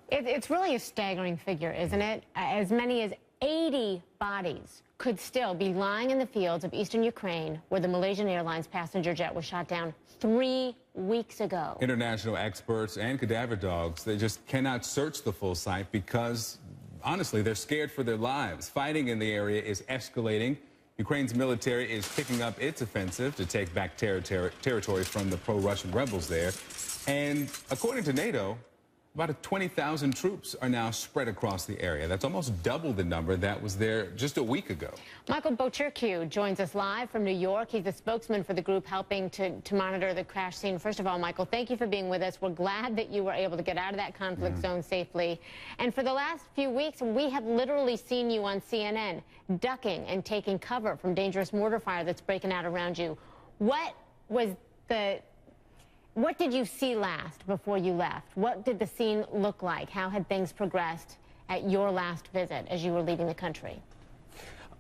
It's really a staggering figure, isn't it? As many as 80 bodies could still be lying in the fields of eastern Ukraine, where the Malaysian Airlines passenger jet was shot down 3 weeks ago. International experts and cadaver dogs, they just cannot search the full site because, honestly, they're scared for their lives. Fighting in the area is escalating. Ukraine's military is picking up its offensive to take back territory from the pro-Russian rebels there. And according to NATO, about 20,000 troops are now spread across the area. That's almost double the number that was there just a week ago. Michael Bochurkiw joins us live from New York. He's the spokesman for the group helping to monitor the crash scene. First of all, Michael, thank you for being with us. We're glad that you were able to get out of that conflict zone safely. And for the last few weeks, we have literally seen you on CNN ducking and taking cover from dangerous mortar fire that's breaking out around you. What did you see last before you left? What did the scene look like? How had things progressed at your last visit as you were leaving the country?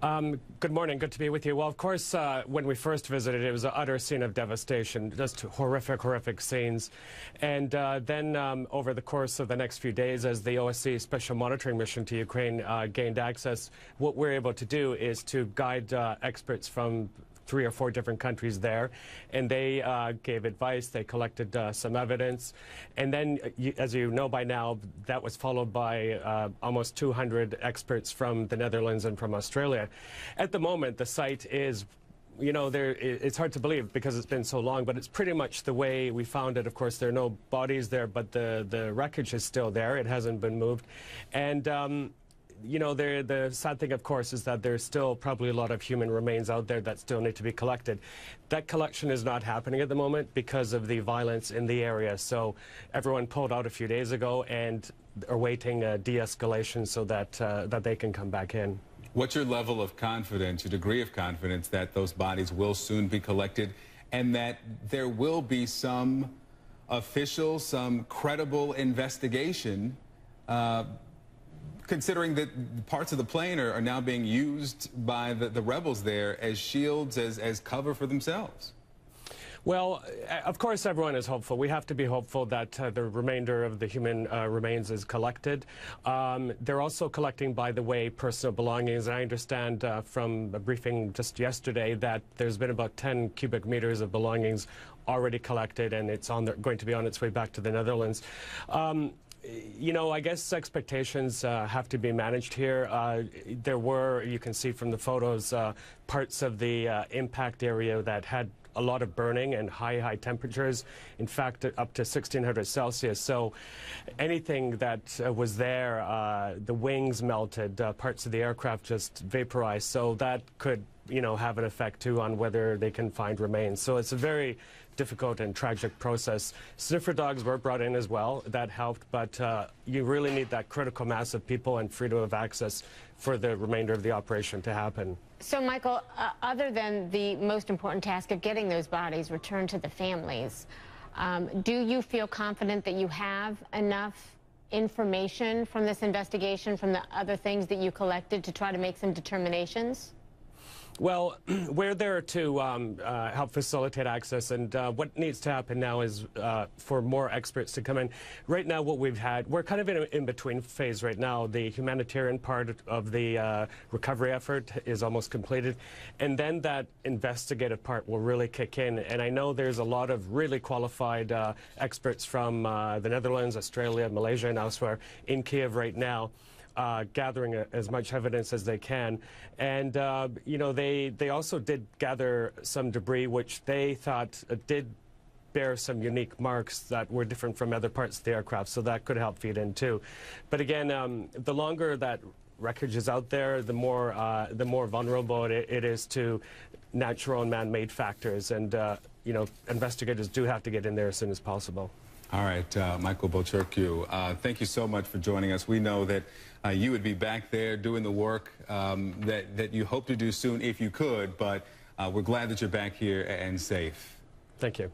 Good morning. Good to be with you. Well, of course, when we first visited, it was an utter scene of devastation, just horrific, horrific scenes. And then over the course of the next few days, as the OSCE Special Monitoring Mission to Ukraine gained access, what we're able to do is to guide experts from 3 or 4 different countries there, and they gave advice, they collected some evidence, and then, as you know by now, that was followed by almost 200 experts from the Netherlands and from Australia. At the moment, the site is, you know, it's hard to believe because it's been so long, but it's pretty much the way we found it. Of course, there are no bodies there, but the wreckage is still there. It hasn't been moved. And you know, the sad thing, of course, is that there's still probably a lot of human remains out there that still need to be collected. That collection is not happening at the moment because of the violence in the area. So everyone pulled out a few days ago and are awaiting a de-escalation so that that they can come back in. What's your level of confidence, your degree of confidence that those bodies will soon be collected and that there will be some official, some credible investigation, considering that parts of the plane are now being used by the rebels there as shields, as cover for themselves? Well, of course, everyone is hopeful. We have to be hopeful that the remainder of the human remains is collected. They're also collecting, by the way, personal belongings. And I understand from a briefing just yesterday that there's been about 10 cubic meters of belongings already collected, and it's going to be on its way back to the Netherlands. You know, I guess expectations have to be managed here. There were, you can see from the photos, parts of the impact area that had a lot of burning and high temperatures, in fact, up to 1600 Celsius. So anything that was there, the wings melted, parts of the aircraft just vaporized. So that could, you know, have an effect, too, on whether they can find remains. So it's a very difficult and tragic process. Sniffer dogs were brought in as well. That helped, but you really need that critical mass of people and freedom of access for the remainder of the operation to happen. So, Michael, other than the most important task of getting those bodies returned to the families, do you feel confident that you have enough information from this investigation, from the other things that you collected, to try to make some determinations? Well, we're there to help facilitate access, and what needs to happen now is for more experts to come in. Right now, what we've had, we're kind of in an in-between phase right now. The humanitarian part of the recovery effort is almost completed, and then that investigative part will really kick in. And I know there's a lot of really qualified experts from the Netherlands, Australia, Malaysia, and elsewhere in Kiev right now, gathering as much evidence as they can. And, you know, they also did gather some debris which they thought did bear some unique marks that were different from other parts of the aircraft, so that could help feed in too. But again, the longer that wreckage is out there, the more vulnerable it is to natural and man-made factors. And, you know, investigators do have to get in there as soon as possible. All right, Michael Bochurkiw, thank you so much for joining us. We know that you would be back there doing the work that you hope to do soon if you could, but we're glad that you're back here and safe. Thank you.